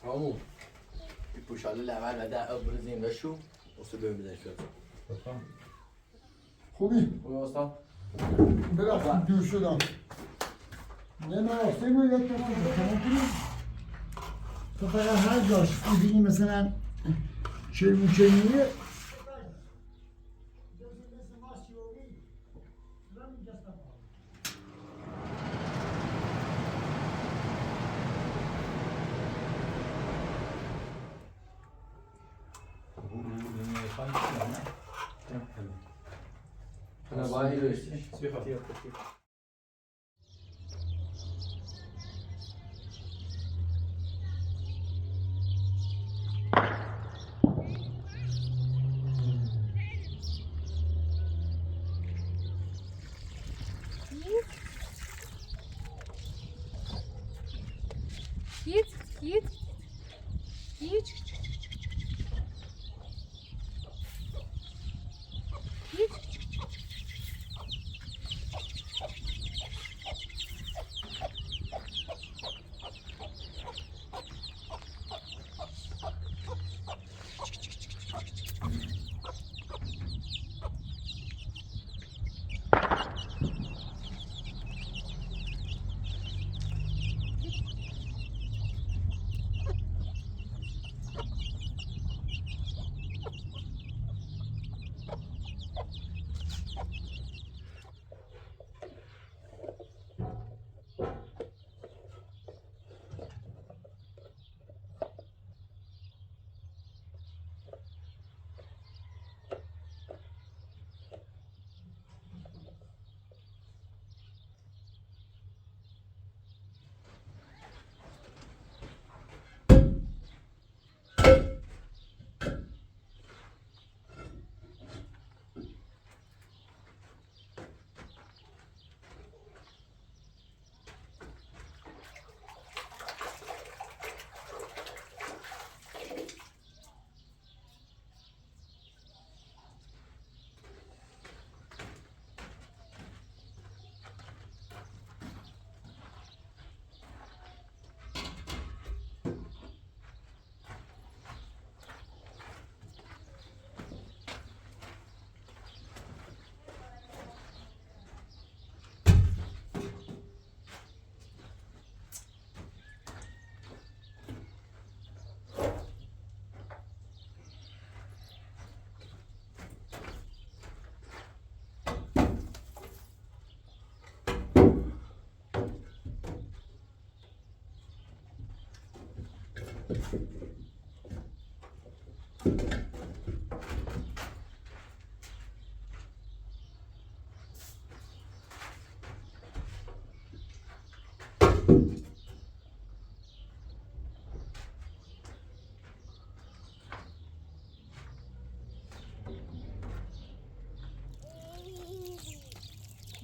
عمو يبوش على الأعمال أداء أبرزين وشو وسبب بدأ شو خوبی؟ وصل ببخشید دور شدم نه نراسته باید تو فقط هر جاش بودی مثلا چرمونچرمونیه أنا باهي ليش Git, git. Git. Git.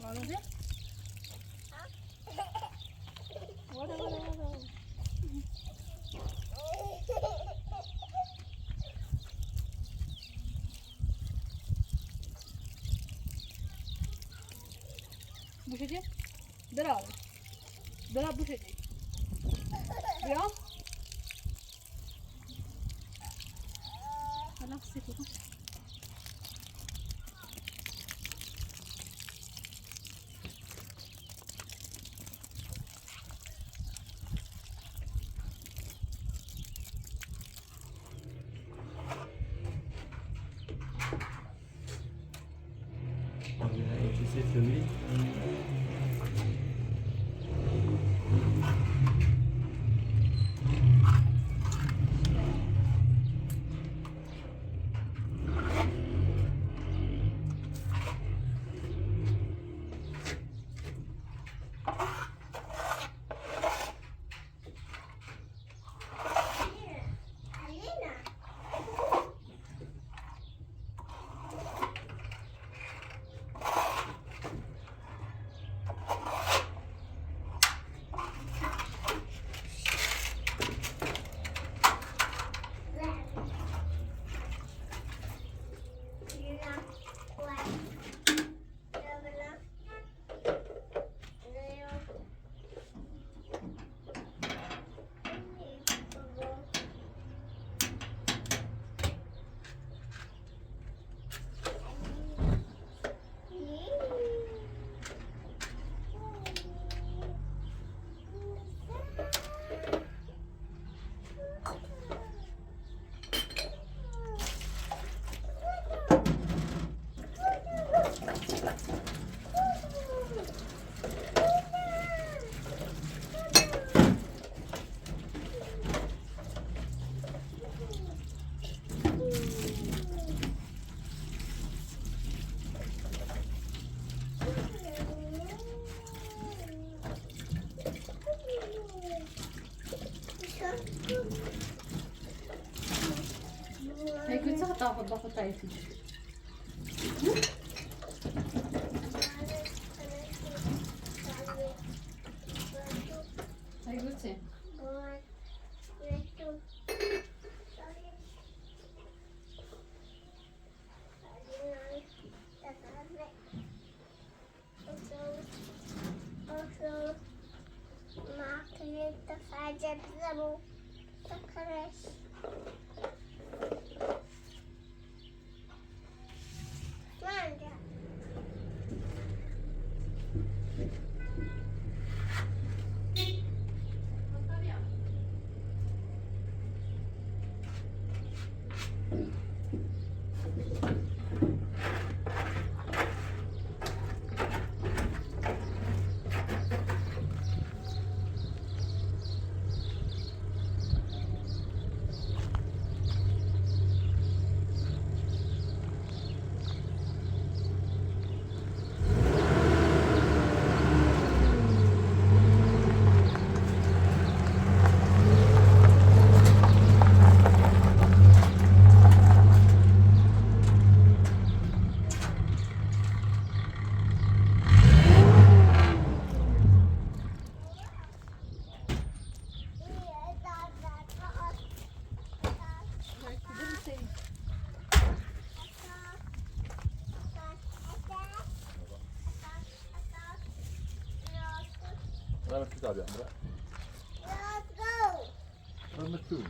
What is it? What? بوشتی؟ درآ. درآ بوشتی. بیا. حالا سیتی کن. باخد تایفیش هی گوچه Dame tu tabi Andra. Dame tu.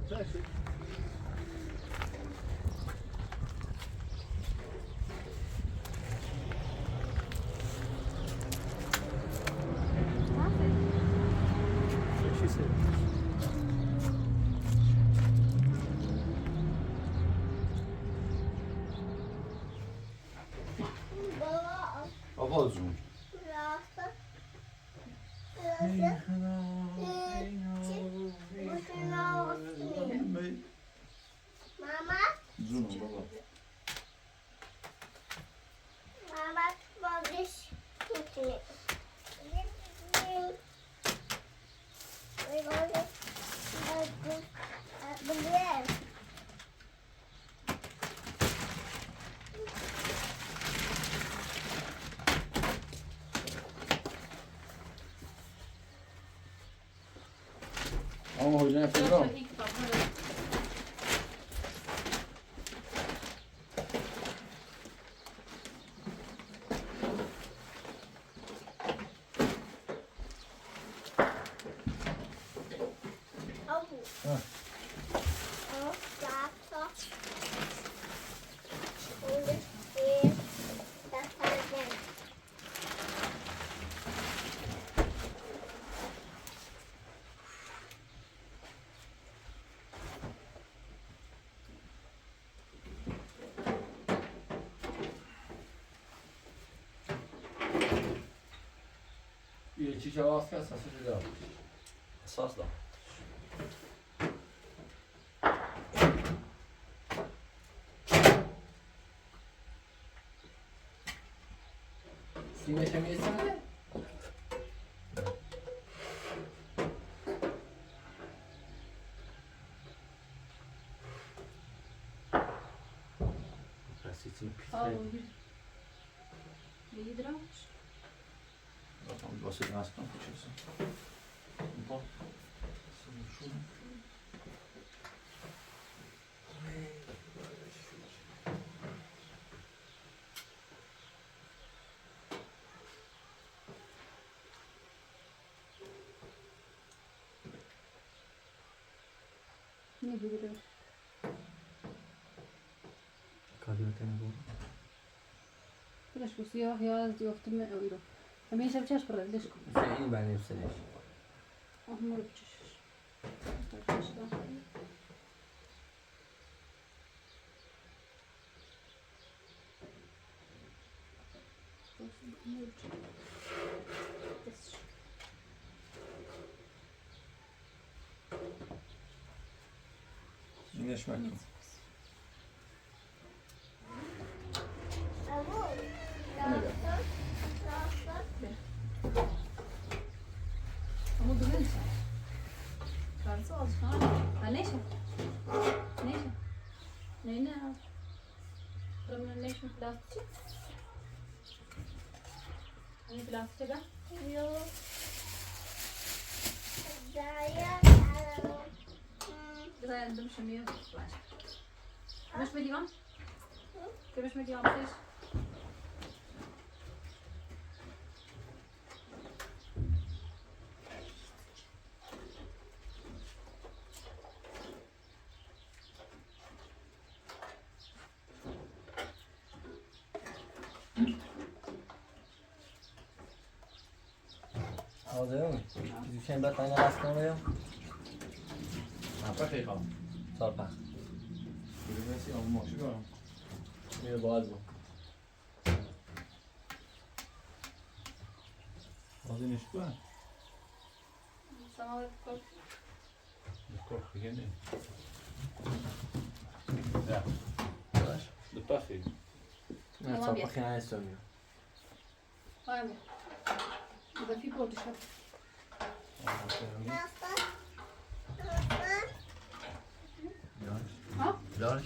Taxi. She said. Babacığım. Mama, Zunum baba. mama, babiş. Ama hoca yapıyor. یکی که آواز کرد ساسه جدا اساس da. سیمش هم یه Pes için Al pis. onu. İyi dramış. Tam واسه دستم میشه. با Ne biliyor? Kadıyatına doğru. Biraz bu siyah yaz yoktu mu öyle. Ama hiç yapacağız para leş. Hüseyin ben hepsini. Ahmur yapacağız. Yine şmekim. Abu, Ne be? Karısı olsun ha. Ha neyse. Neyse. Ne ne? Buranın neyse plastik. Hani plastik ha? Yok. Zaya. Güzel yandım şimdi yok. Kıbrıs mı diyorum? Kıbrıs mı diyorum siz? Alıyor mu? Biz bir şey ben tane lastik alıyor. Après, c'est comme. Sorpa. Je vais essayer en manger là. Mais le bon. Aldın iş bu. Sana koy. D'accord, regardez. Wesh. De parfait. Ne sorpa kıyana sönüyor. Var mı? Bu da fibro dışarı. Ha? Large.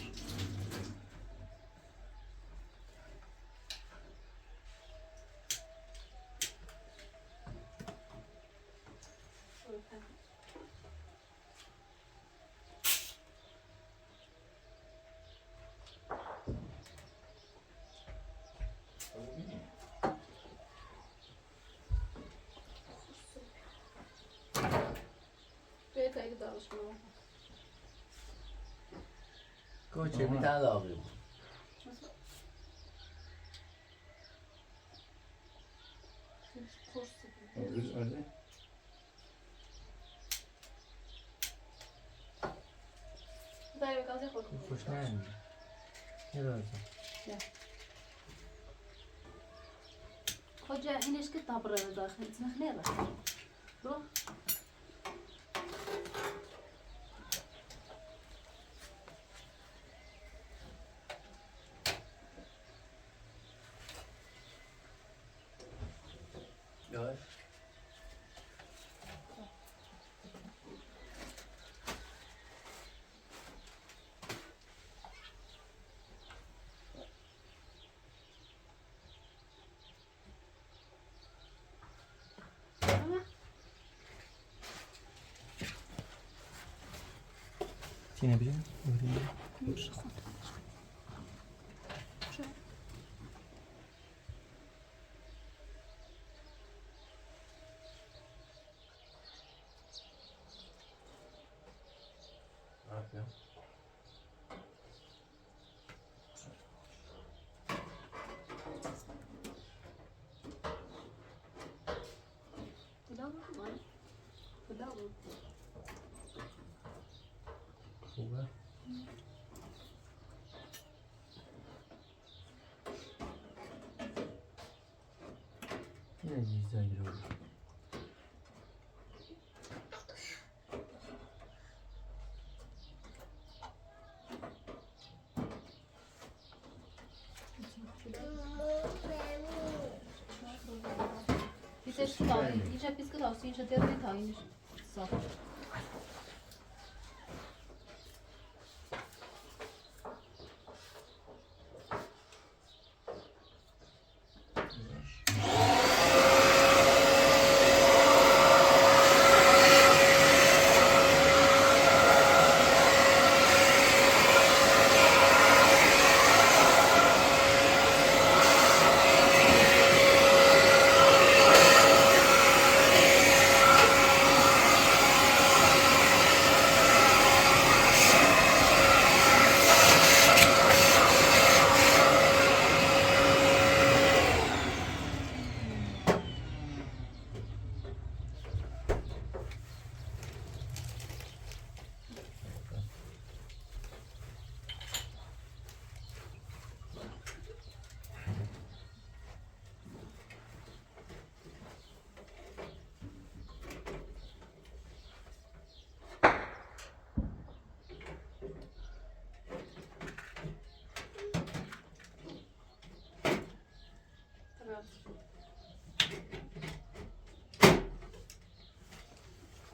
Böyle kaydı da alışma. Koç bir tane daha alıyorum. Nasıl? Kurs Öyle. Öyle. Daí vai fazer Kuş ne yani? Ne lazım? Hoca ineş kit tabırını da. İsmih ne var? Bro. Yavaş. Ama Yine bir Ne yapıyorsun? Pedal mı? Pedal mı? fuga. Yine güzel giriyor. Bize şu da, inşa biz kadar, inşa derine ta iniş. Sağ.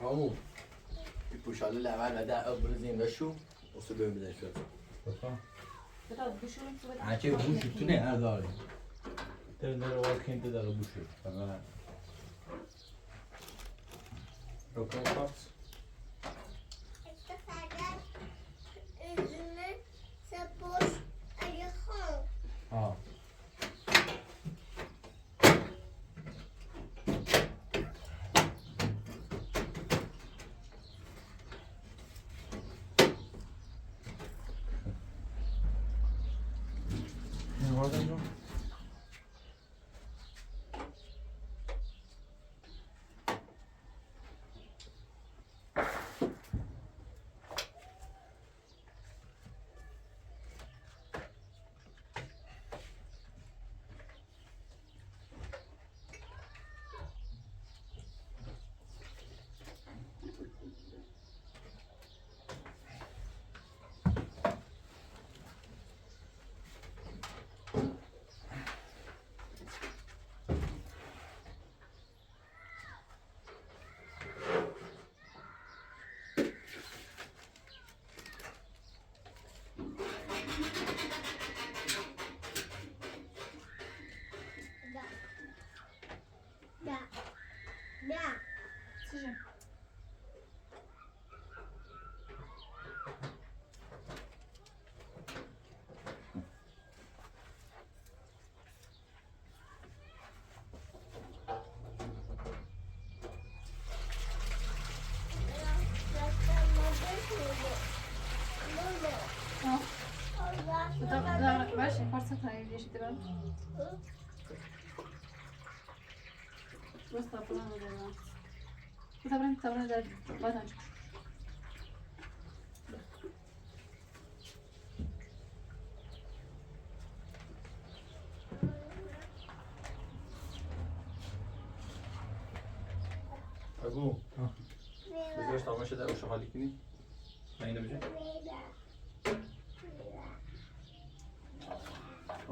همون پوشاله لعبه و ده بریزیم و شو و سو بمیزن شد بکن بتا بشوریم تو بده. هرچه بوش تونه هر داره در واقعی که در بوشه فقط بکن پاس Esta saga üzümü sapos ayıkon. ها Ne var da yok? Da. Da. Sıcak. Ja. Weź, patrz na jeśli ty mam. Просто плану да. Табран да бадан. Agu, بذارش تمام شده رو شغالی کنی؟ من اینو بجه؟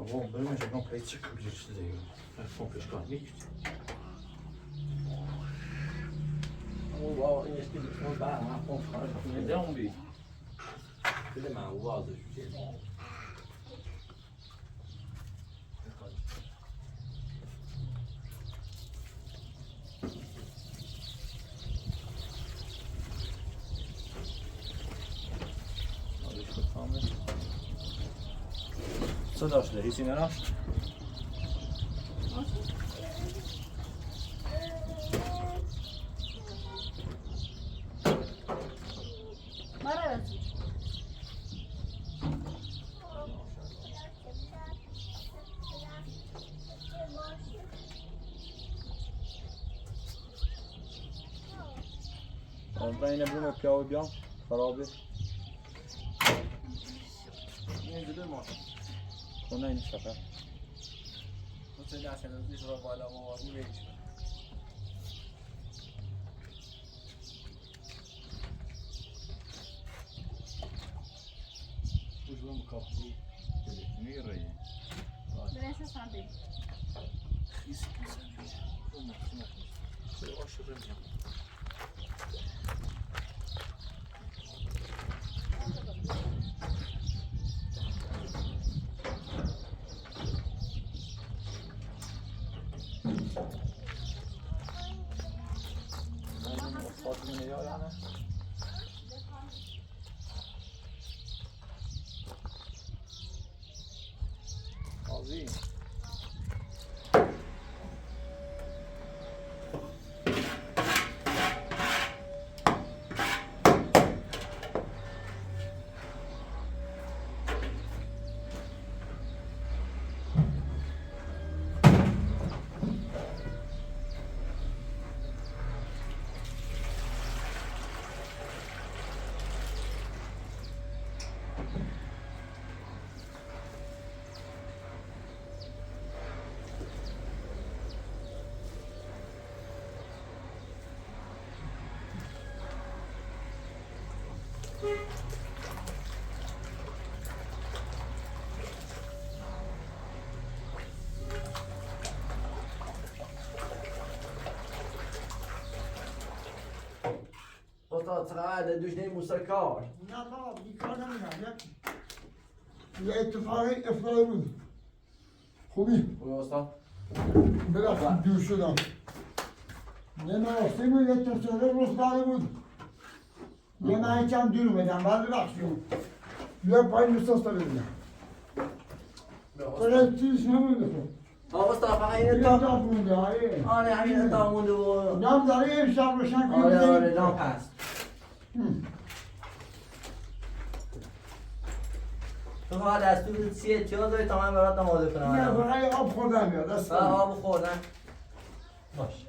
Agu, بریم شکن پایید چه کبیر شده دیگه پمپش کار نیست او واو این اسکی بسیار بعد من پمپ کار کنم نده اون بی بده من او وازش بشه Co dasz, Leris i naraz? Mara. من اینه بریم پیاوی بیام خرابه این جلوی ما خونه این شفه حسین عشان ازش را بالا موازی بهش Ucuma mı kaplı? Niye rayı? Neresi sandı? His güzel bir şey. Olmasın. Böyle aşırı bir şey. Fatih'in ya yani. Azim. تا چقدر دوش نیموسر کار نه بابا بیکار نمیرم. یه اتفاق افتاده بود. خوبی؟ خوبی استاد؟ ببخشید دور شدم. یه مراسم بود، یه تصادف رخ داده بود. یه من یکم دور اومدم، بعد ببخشید. بیا پایین بساز تا ببینم. برای چیز نمونده. آقا استاد فقط این یه اتاق اتاق مونده، آره. آره همین اتاق مونده و نام داره امشب روشن کنیم. آره نام هست تو فقط دستور سی احتیاط داری تا من برات آماده کنم نه فقط یه آب خوردن میاد، دست فقط آب خوردن باش.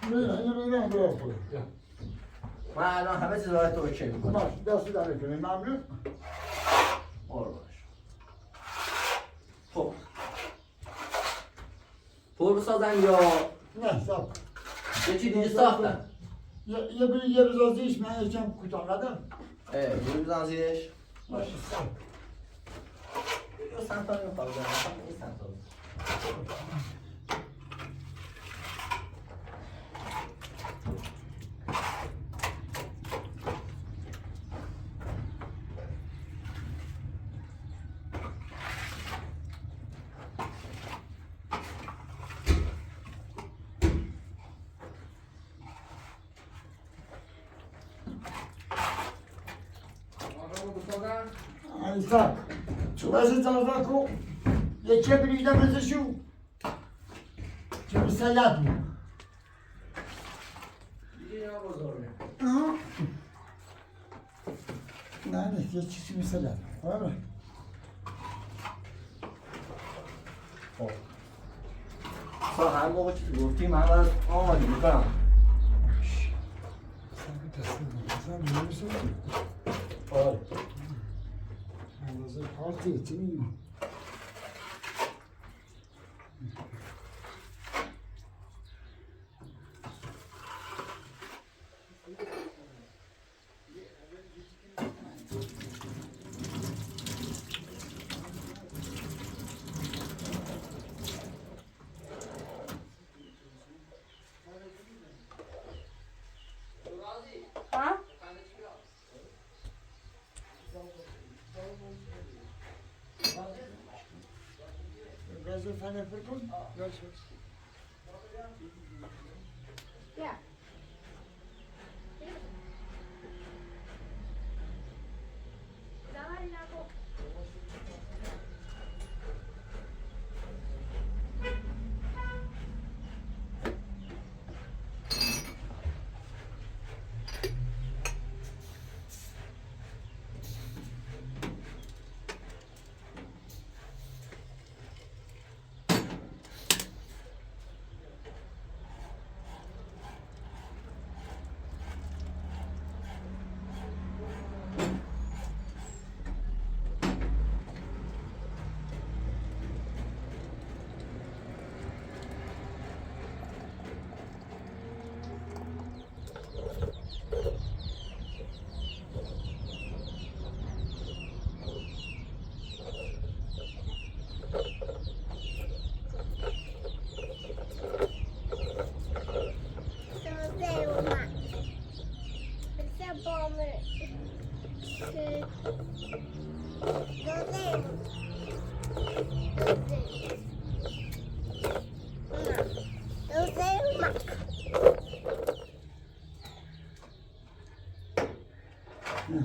اینو به آب خوردن. من الان همه چیز برای تو اوکی میکنم باش دست در کنیم، ممنون. باش خب پر بسازن یا نه ساخت. یه چی دیگه ساختن یه بزازیش من یکم کوتاه ندارم. یه بزن زیرش باشه ساخت. یه سنتا نمیخواد بزنم این سنتا Isaac, tu vas être dans un coup. Le kebri de bezeshu. Tu me salades. نه یه چیزی مثل آره تا هر موقع چیزی گفتی من برات آماده میکنم آره اندازه کارتیه چی میگی؟ Gazel falafel kont? Ja. Давай на бок.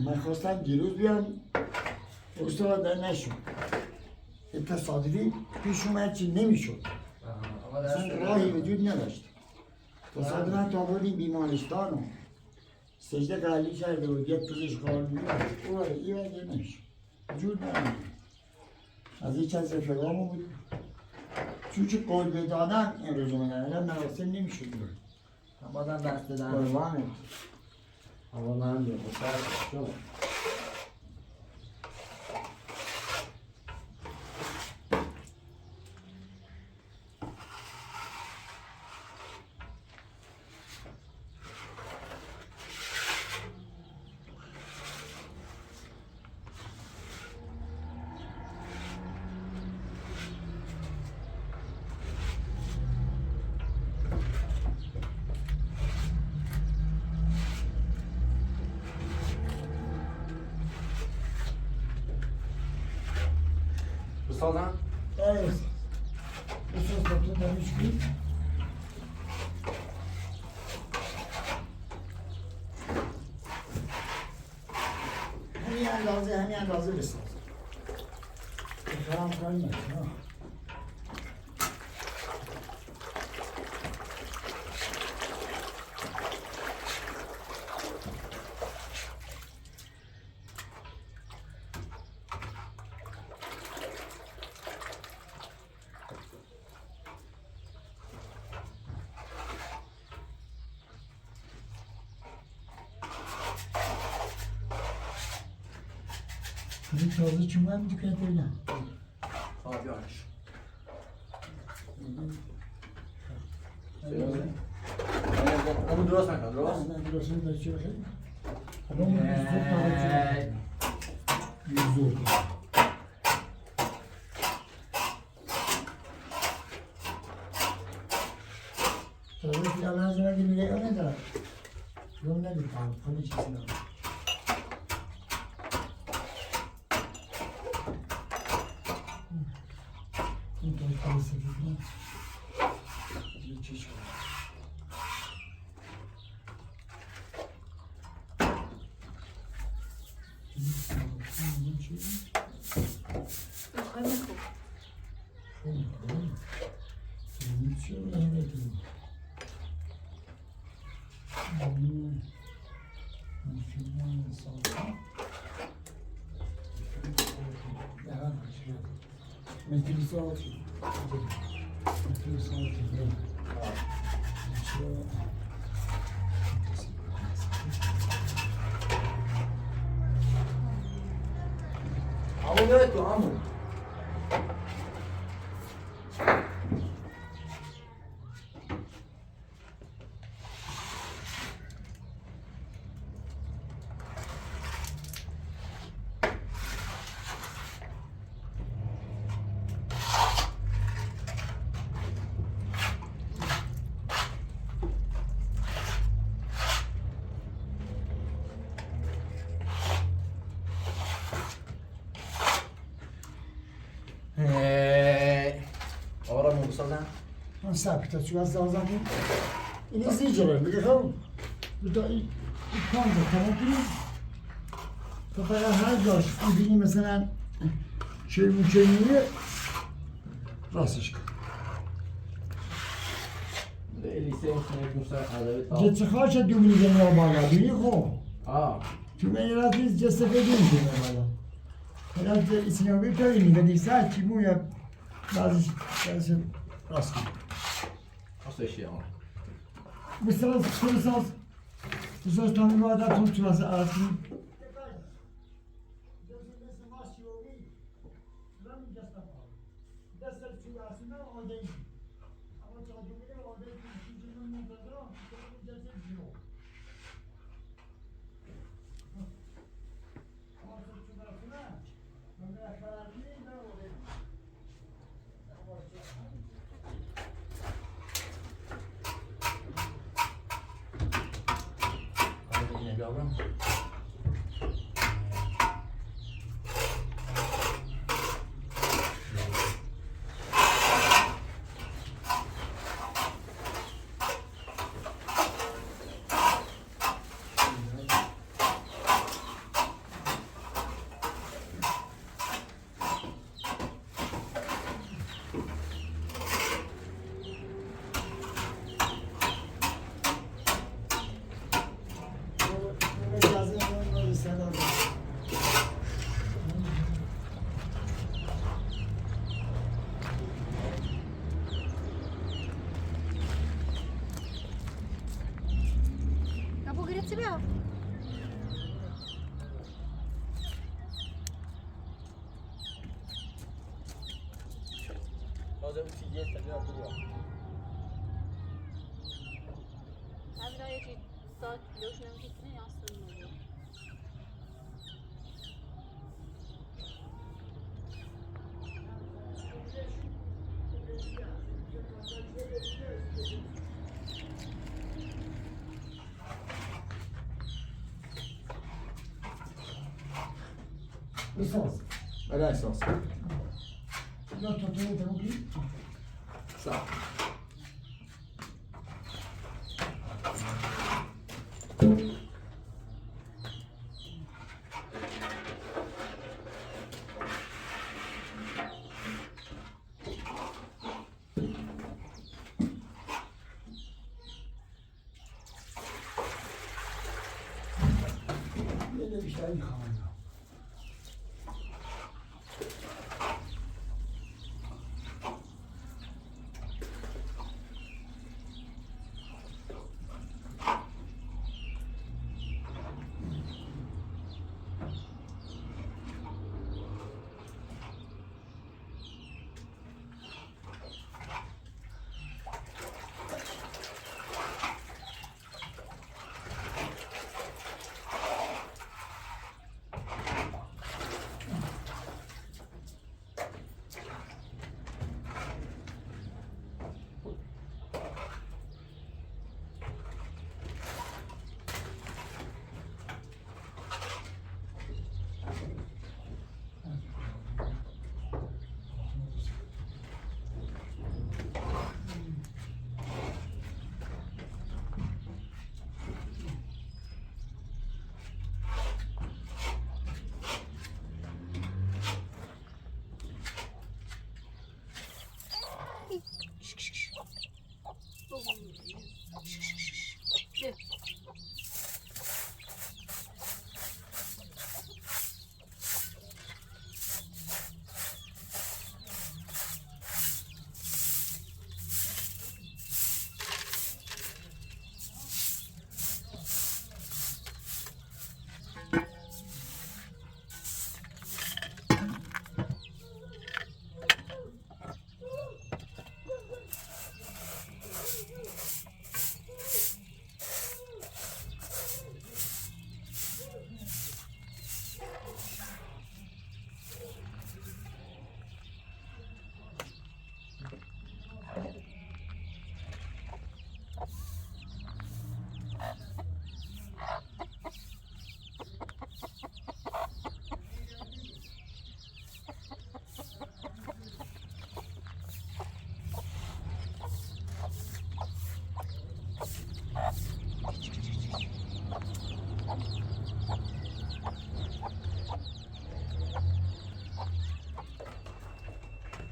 من خواستم دیروز بیام استاد نشد یه تصادفی پیش اومد چی نمیشد اصلا راهی وجود نداشت تصادفاً تا بردیم بیمارستان و سجده قلبی کرده بود یک پزشک قلبی او را این وقت نمیشد وجود نداشت از هیچ از رفقامو بود چون که قول بدادن این روز اومدن مراسم نمیشد بازم دست دادن قربانه آقا من بیام شما استادم Evet. Bu söz toplu demiş ki hem andazı bir söz. Karam kalmaz. Ha. Bir tozlu çubuğa dikkat eyle. Abi aç. Onu duras mı? Duras. Ben burasını da çevireyim. Adamın yüzü tane yüzü oldu. Tabii ki Allah'ın sonra gibi o ne kadar? Yol nedir? Kanı çizsin abi. Metrisi altı. Metrisi altı. Ama evet o ama. Ahora mı bu sazan? Non sapita, ci va a stare in esigere, perché sono il conto tanıtıyor. Kafaya her yaş ibini mesela şey mükemmeli rast iş. Liseye Musa adalet al. Geçe kaça dümeni geliyor bana, biliyor musun? Aa. Tümeni razıyız, cesafe değil bana. Herhalde içine bir tane dedi, saçı bu ya. Bazı rast. Nasıl şey ama? Bu söz tanımı adatın tutması arasında. Hadi yine bir avram. Капу говорит тебя. Bazen bir tiye tabii atıyor. Abi daha yeci saat loşunun fikrini yansıtmıyor. Esas. Öyle esas. یا تو بگی صح یه بیشتر میخوام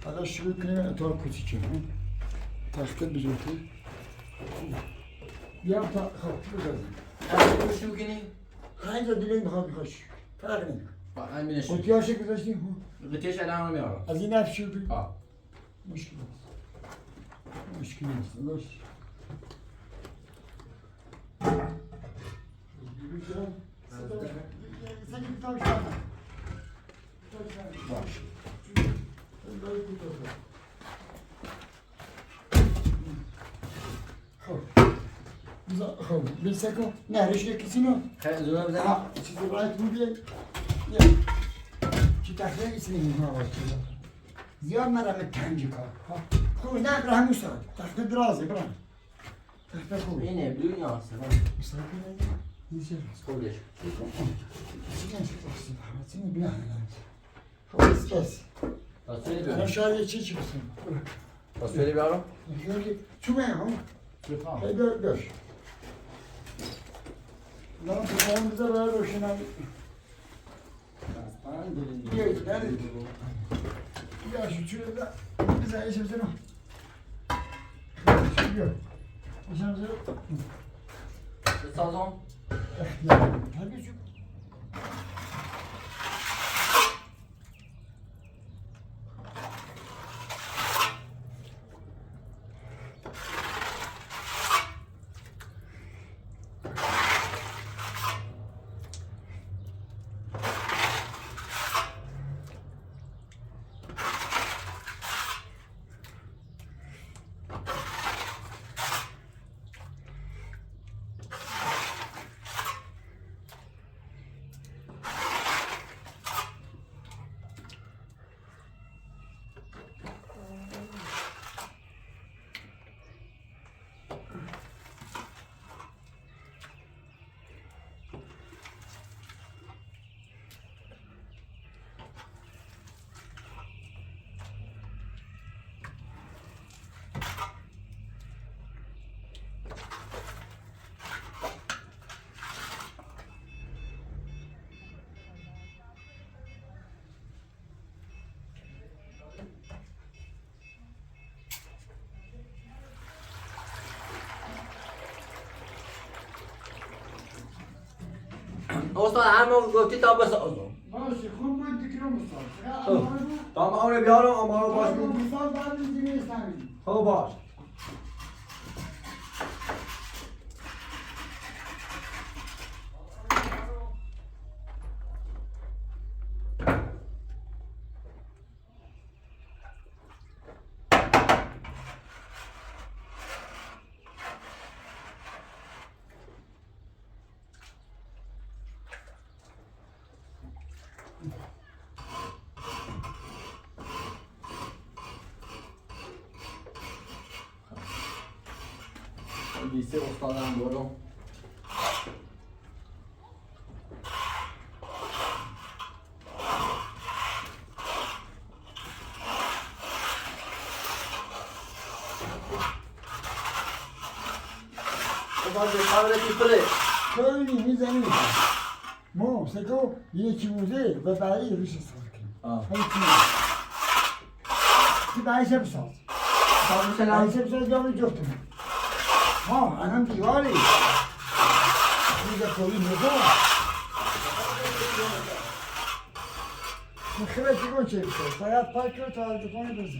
حالا شروع کنیم اتاق کوچیکه تخته بزرگی بیام تا خب بزرگی شو کنی؟ هر جا دیگه میخواش فرق نمیکنه همین نشون قطیاشو گذاشتیم قطعش الان رو میارم از این نفت شروع کنیم آه مشکل نیست مشکل نیست باش باش خب بیسته کن نهرش کسی نه خیلی زونه بزنم ها چیزی باید بوده چی تخته ایسی نمیم ها باید زیاد مرم تنجی کار خوب نه برای همون ساعت تخته درازه برای تخته خوب اینه بلو یا آسه مستقیم نیزه خودش سینه بیا خب بس پاسولی الان بیارم شاید یه چی بسیم پاسولی بیارم چون هم بفهم باش الان بخواهم بذار برای روشنایی بیایید ندید بیا شو چوره بذار ایشه بزنم بیا ایشه بزنم بسازم هرگی چون استاد همه گفتی تا بسازم باشه خوب بود دکرم استاد. خب. تا آمار بیارم آمار رو باش کن. مثال بعد دیگه استانی. خب باش. لیسه استادم برو باید به خبرتی پره خیلی میزنی. ما سکو یکی موزه و برای روش سال کنیم. خیلی که برایش بساز. برایش بساز جامعه جفتمون. ها الان دیواری. میگه کوی نگاه. مخیره چیکن چه بساز. باید پاک رو تا دکانه بزن.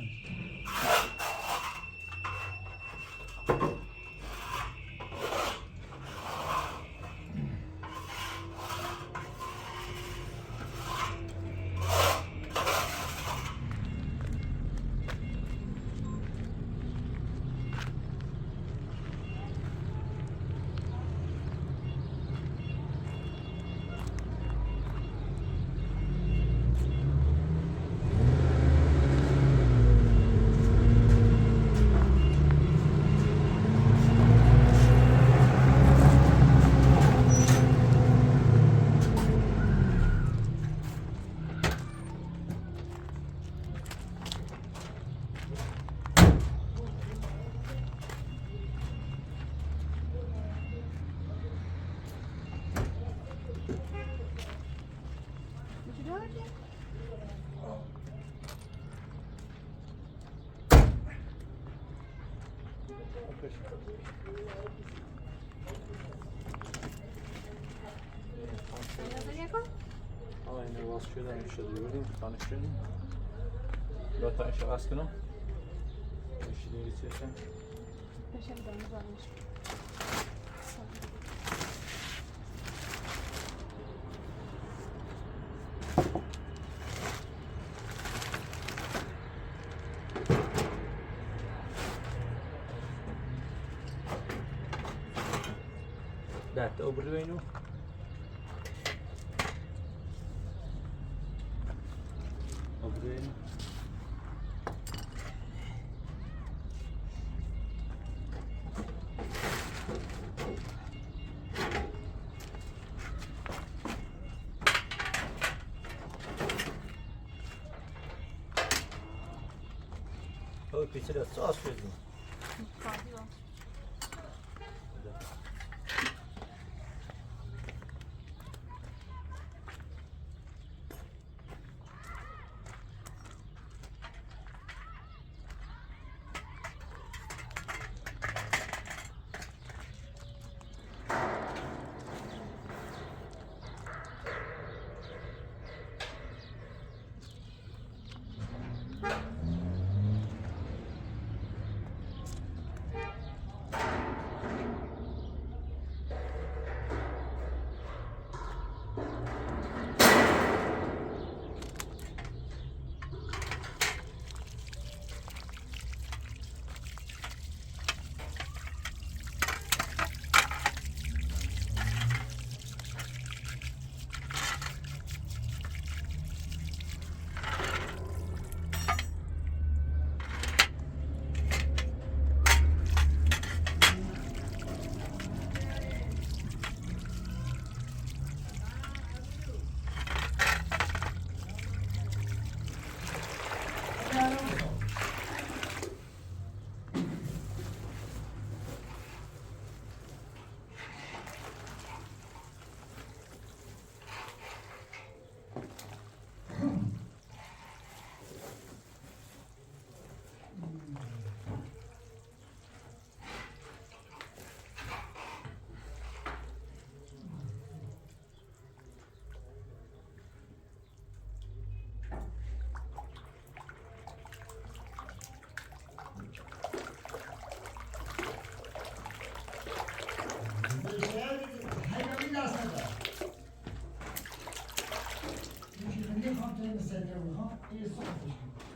آه اینه باز شده میشه دیگه تانش شدیم. با تانش باز کنم. میشه دیگه چیه؟ بشه بدم زنش. Dette over det nå. Over det nå. Oj, pisze det så skulle.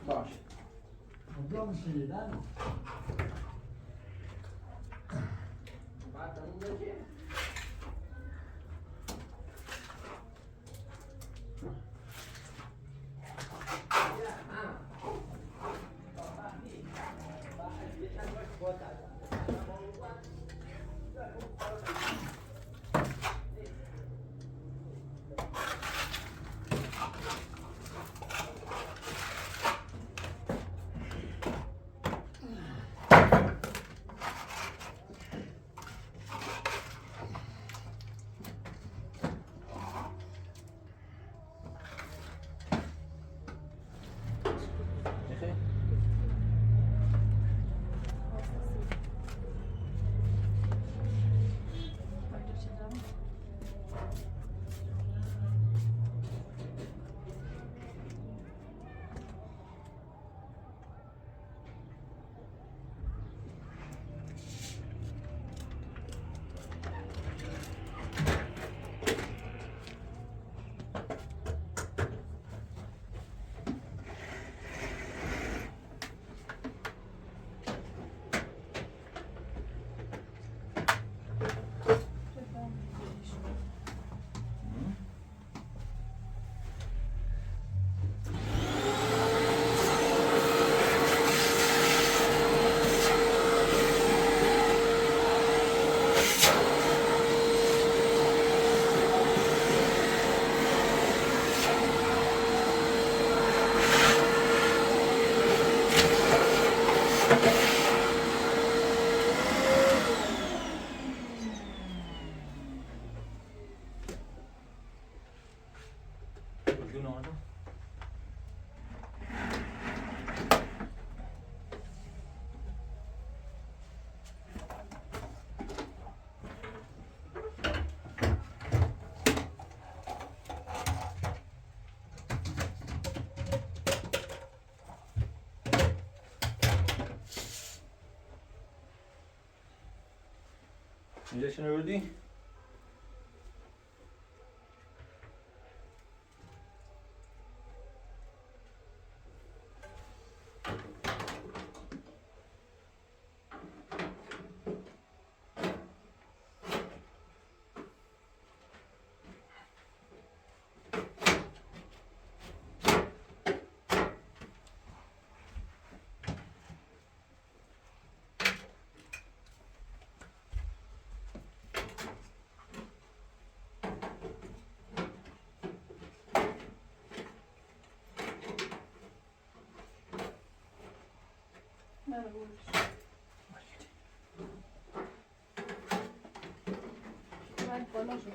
باش. مدام شنیدن میخوای؟ Düzgün oldu. اینجاشون رو بردی؟ باید بالا شد.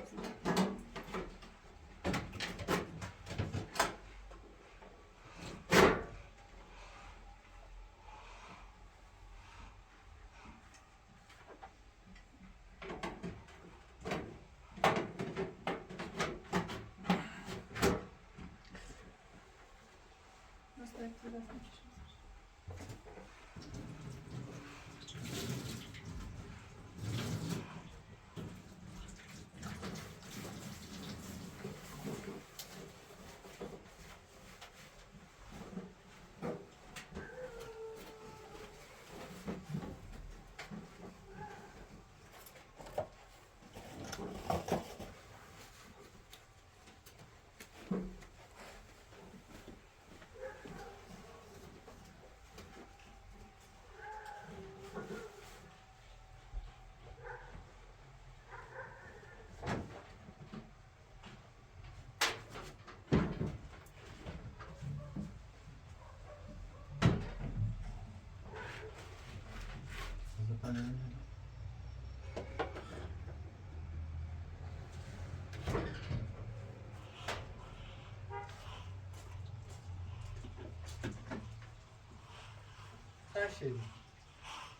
Her şey.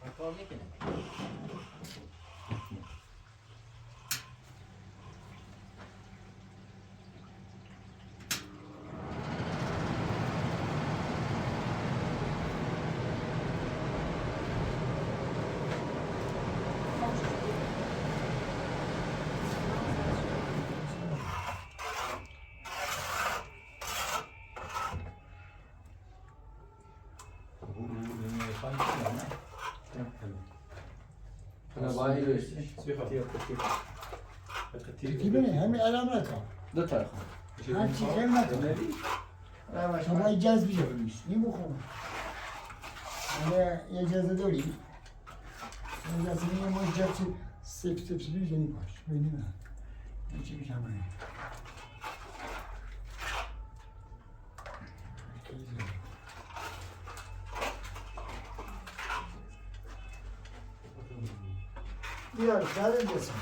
Bakalım ne ki? باید رویسی کی بینه همین علم نکن دو طرف هر چی خیلی نکن شما اجازه بیجا بمیش این بخون یه اجازه داری اجازه نیه ما اجازه سپس بیجا نیپاش بینی نه این چی میشه همه بیار شده بسن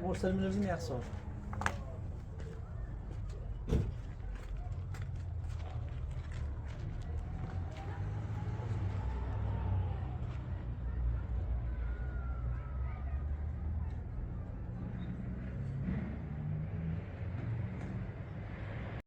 مرسل می‌روزیم یخ سار